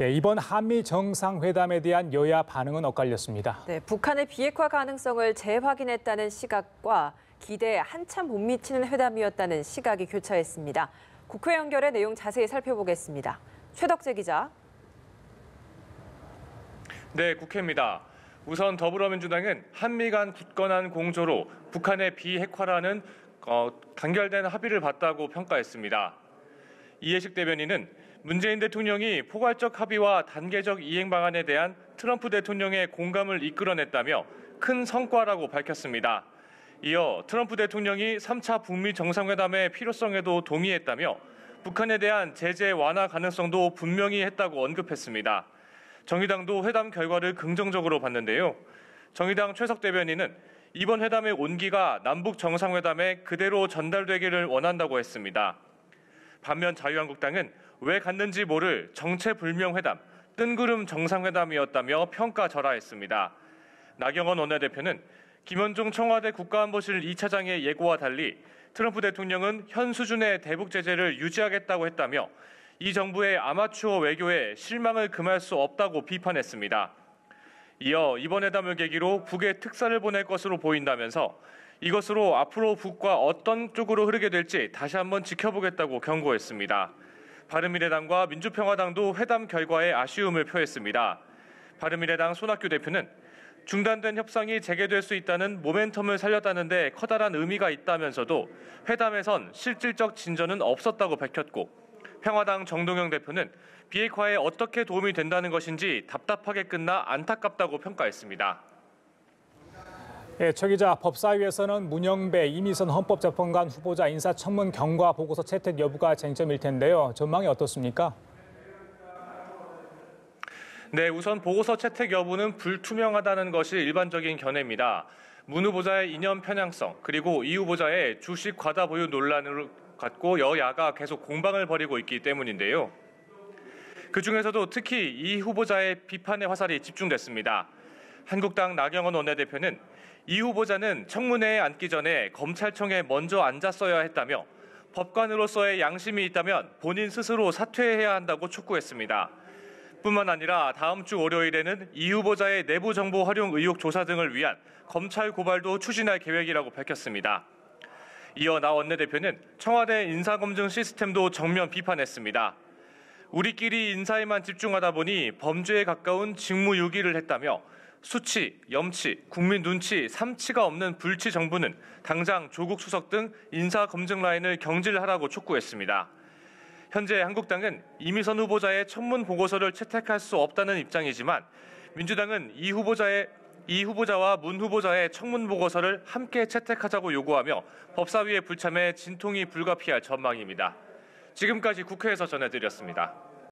네, 이번 한미 정상회담에 대한 여야 반응은 엇갈렸습니다. 네, 북한의 비핵화 가능성을 재확인했다는 시각과 기대에 한참 못 미치는 회담이었다는 시각이 교차했습니다. 국회 연결의 내용 자세히 살펴보겠습니다. 최덕재 기자. 네, 국회입니다. 우선 더불어민주당은 한미 간 굳건한 공조로 북한의 비핵화라는 단결된 합의를 봤다고 평가했습니다. 이해식 대변인은 문재인 대통령이 포괄적 합의와 단계적 이행 방안에 대한 트럼프 대통령의 공감을 이끌어냈다며 큰 성과라고 밝혔습니다. 이어 트럼프 대통령이 3차 북미 정상회담의 필요성에도 동의했다며 북한에 대한 제재 완화 가능성도 분명히 했다고 언급했습니다. 정의당도 회담 결과를 긍정적으로 봤는데요. 정의당 최석 대변인은 이번 회담의 온기가 남북 정상회담에 그대로 전달되기를 원한다고 했습니다. 반면 자유한국당은 왜 갔는지 모를 정체불명 회담, 뜬구름 정상회담이었다며 평가절하했습니다. 나경원 원내대표는 김현종 청와대 국가안보실 2차장의 예고와 달리 트럼프 대통령은 현 수준의 대북 제재를 유지하겠다고 했다며 이 정부의 아마추어 외교에 실망을 금할 수 없다고 비판했습니다. 이어 이번 회담을 계기로 북에 특사를 보낼 것으로 보인다면서 이것으로 앞으로 북과 어떤 쪽으로 흐르게 될지 다시 한번 지켜보겠다고 경고했습니다. 바른미래당과 민주평화당도 회담 결과에 아쉬움을 표했습니다. 바른미래당 손학규 대표는 중단된 협상이 재개될 수 있다는 모멘텀을 살렸다는 데 커다란 의미가 있다면서도 회담에선 실질적 진전은 없었다고 밝혔고 평화당 정동영 대표는 비핵화에 어떻게 도움이 된다는 것인지 답답하게 끝나 안타깝다고 평가했습니다. 네, 최 기자, 법사위에서는 문영배, 이미선 헌법재판관 후보자 인사청문 경과 보고서 채택 여부가 쟁점일 텐데요. 전망이 어떻습니까? 네, 우선 보고서 채택 여부는 불투명하다는 것이 일반적인 견해입니다. 문 후보자의 이념 편향성 그리고 이 후보자의 주식 과다 보유 논란을 갖고 여야가 계속 공방을 벌이고 있기 때문인데요. 그중에서도 특히 이 후보자의 비판의 화살이 집중됐습니다. 한국당 나경원 원내대표는 이 후보자는 청문회에 앉기 전에 검찰청에 먼저 앉았어야 했다며 법관으로서의 양심이 있다면 본인 스스로 사퇴해야 한다고 촉구했습니다. 뿐만 아니라 다음 주 월요일에는 이 후보자의 내부 정보 활용 의혹 조사 등을 위한 검찰 고발도 추진할 계획이라고 밝혔습니다. 이어 나 원내대표는 청와대 인사검증 시스템도 정면 비판했습니다. 우리끼리 인사에만 집중하다 보니 범죄에 가까운 직무유기를 했다며 수치, 염치, 국민 눈치, 삼치가 없는 불치 정부는 당장 조국 수석 등 인사검증 라인을 경질하라고 촉구했습니다. 현재 한국당은 이미선 후보자의 청문 보고서를 채택할 수 없다는 입장이지만 민주당은 이 후보자와 문 후보자의 청문 보고서를 함께 채택하자고 요구하며 법사위에 불참해 진통이 불가피할 전망입니다. 지금까지 국회에서 전해드렸습니다.